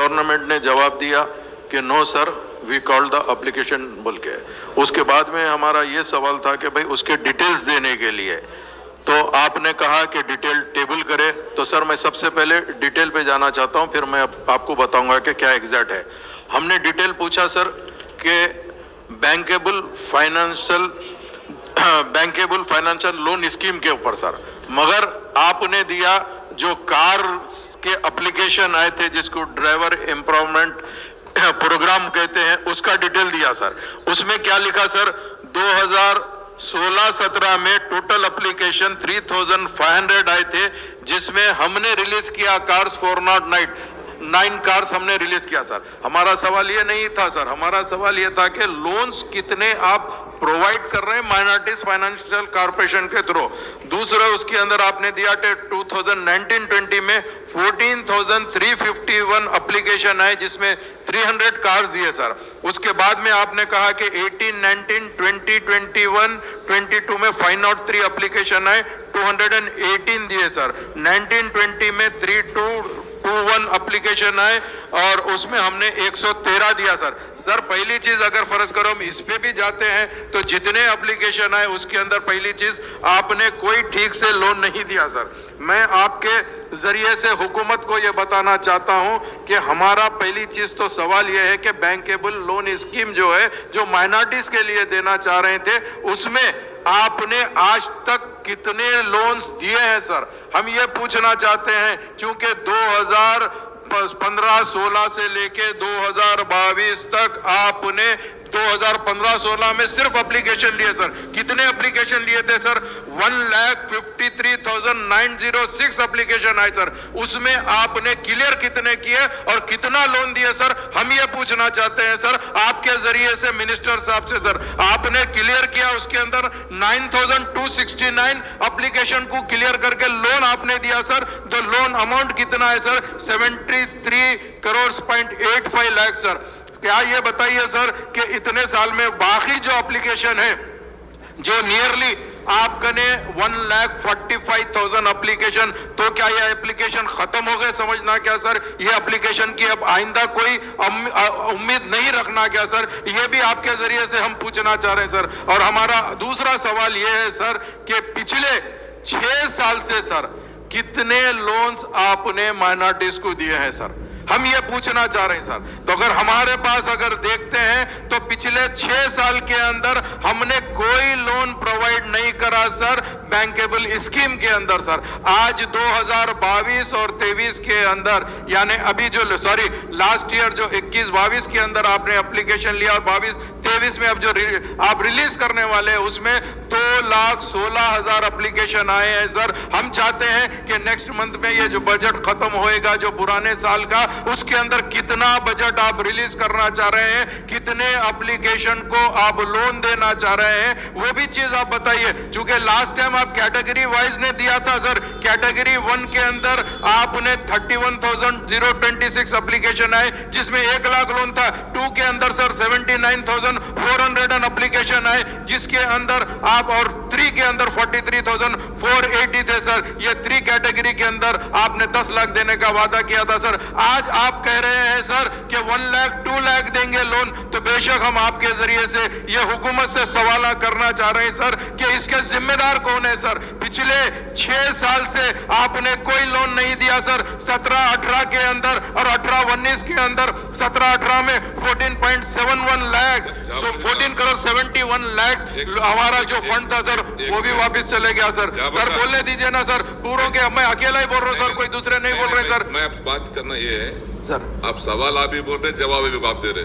Government ने जवाब दिया कि no sir we called the application बोल के। उसके बाद में हमारा ये सवाल था कि भाई उसके डिटेल्स देने के लिए तो आपने कहा कि डिटेल टेबल करे। तो सर मैं सबसे पहले डिटेल पे जाना चाहता हूँ, फिर मैं आपको बताऊंगा कि क्या एग्जैक्ट है। हमने डिटेल पूछा सर कि बैंकेबल फाइनेंशियल लोन स्कीम के ऊपर सर, मगर आपने दिया जो कार के एप्लीकेशन आए थे जिसको ड्राइवर एम्पावरमेंट प्रोग्राम कहते हैं, उसका डिटेल दिया सर। उसमें क्या लिखा सर, 2016-17 में टोटल एप्लीकेशन 3500 आए थे, जिसमें हमने रिलीज किया कार्स 409 कार्स हमने रिलीज किया सर। हमारा सवाल ये नहीं था सर, हमारा सवाल ये था कि लोन्स कितने आप प्रोवाइड कर रहे हैं माइनॉरिटीज फाइनेंशियल कॉर्पोरेशन के थ्रू। दूसरा उसके अंदर आपने दिया 2019-20 में 14,351 एप्लीकेशन आए, जिसमें 300 कार्स दिए सर। उसके बाद में आपने कहा कि 18, 19, 20, 21, 22 में 503 एप्लीकेशन आए, 218 दिए सर। 19-20 में 3221 एप्लीकेशन आए और उसमें हमने 113 दिया सर। सर पहली चीज अगर फर्ज करो हम इस पे भी जाते हैं तो जितने एप्लीकेशन आए उसके अंदर पहली चीज आपने कोई ठीक से लोन नहीं दिया सर। मैं आपके जरिए से हुकूमत को यह बताना चाहता हूं कि हमारा पहली चीज तो सवाल यह है कि बैंकेबल लोन स्कीम जो है, जो माइनॉरिटीज के लिए देना चाह रहे थे, उसमें आपने आज तक कितने लोन्स दिए हैं सर, हम ये पूछना चाहते हैं। क्योंकि 2015-16 से लेके 2022 तक आपने 2015-16 में सिर्फ एप्लीकेशन लिए सर। कितने एप्लीकेशन लिए थे सर? 1,53,906 एप्लीकेशन आए सर। उसमें आपने क्लियर कितने किए और कितना लोन दिए सर, हम ये पूछना चाहते हैं सर आपके जरिए से मिनिस्टर साहब से। सर आपने क्लियर किया, उसके अंदर 9,269 एप्लीकेशन को क्लियर करके लोन आपने दिया सर। तो लोन अमाउंट कितना है सर? 73.85 लाख सर। क्या ये बताइए सर कि इतने साल में बाकी जो एप्लीकेशन है, जो नियरली आपने 1,45,000 एप्लीकेशन, तो क्या ये एप्लीकेशन खत्म हो गए समझना क्या सर? ये एप्लीकेशन की अब आइंदा कोई उम्मीद नहीं रखना क्या सर? ये भी आपके जरिए से हम पूछना चाह रहे हैं सर। और हमारा दूसरा सवाल ये है सर कि पिछले 6 साल से सर कितने लोन्स आपने माइनॉरिटीज को दिए हैं सर, हम ये पूछना चाह रहे हैं सर। तो अगर हमारे पास अगर देखते हैं तो पिछले 6 साल के अंदर हमने कोई लोन प्रोवाइड नहीं करा सर बैंकेबल स्कीम के अंदर सर। आज 2022 और 23 के अंदर, यानी अभी जो लास्ट ईयर जो 21-22 के अंदर आपने एप्लीकेशन लिया और 22-23 में अब जो आप रिलीज करने वाले हैं उसमें 2,16,000 एप्लीकेशन आए हैं सर। हम चाहते हैं कि नेक्स्ट मंथ में ये जो बजट खत्म होएगा जो पुराने साल का, उसके अंदर कितना बजट आप रिलीज करना चाह रहे हैं, कितने एप्लीकेशन को आप लोन देना चाह रहे हैं, वो भी चीज आप बताइए। क्योंकि लास्ट टाइम आप कैटेगरी वाइज ने दिया था सर। कैटेगरी 1 के अंदर आपने 31,026 एप्लीकेशन आए, जिसमें 1 लाख लोन था। 2 के अंदर सर 79,400 एप्लीकेशन आए, जिसके अंदर आप, और 3 के अंदर 43,480 थे सर। ये 3 कैटेगरी के अंदर आपने 10 लाख देने का वादा किया था सर। आज आप कह रहे हैं सर कि 1 लाख 2 लाख देंगे लोन। तो बेशक हम आपके जरिए से ये हुकूमत से सवाल करना चाह रहे हैं सर कि इसके जिम्मेदार कौन है सर? पिछले 6 साल से आपने कोई लोन नहीं दिया सर। 17-18 के अंदर और 18-19 के अंदर 17-18 में 14.71 लाख, 14,71 लाख हमारा जो फंड था सर वो भी वापस चले गया सर। सर बोलने दीजिए ना सर, पूरों के मैं अकेला ही बोल रहा हूँ सर, कोई दूसरे नहीं बोल रहे सर। मैं बात करना ये है सर, आप सवाल आप ही बोल रहे, जवाब भी आप दे रहे।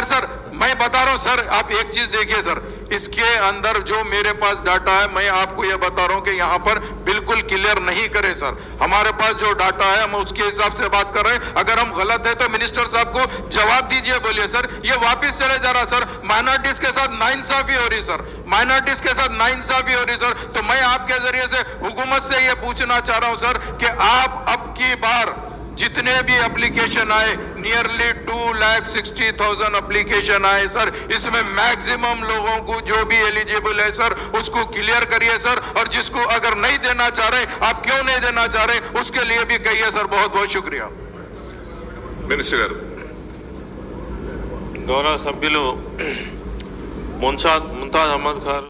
सर मैं बता रहा हूं सर, आप एक चीज देखिए सर, इसके अंदर जो मेरे पास डाटा है मैं आपको ये बता रहा हूं कि यहाँ पर बिल्कुल क्लियर नहीं करे सर। हमारे पास जो डाटा है हम उसके हिसाब से बात कर रहे हैं। अगर हम गलत है तो मिनिस्टर साहब को जवाब दीजिए, बोलिए सर ये वापिस चले जा रहा सर। माइनॉरिटीज के साथ नाइंसाफी हो रही सर, माइनॉरिटीज के साथ नाइंसाफी हो रही सर। तो मैं आपके जरिए से हुकूमत से ये पूछना चाह रहा हूं सर कि आप अब की बार जितने भी एप्लीकेशन आए, नियरली 2,60,000 एप्लीकेशन आए सर, इसमें मैक्सिमम लोगों को जो भी एलिजिबल है सर उसको क्लियर करिए सर। और जिसको अगर नहीं देना चाह रहे, आप क्यों नहीं देना चाह रहे उसके लिए भी कहिए सर। बहुत बहुत शुक्रिया। మినిస్టర్ గారు. గౌరవ సభ్యులు ముంతాజ్ అహ్మద్ ఖాన్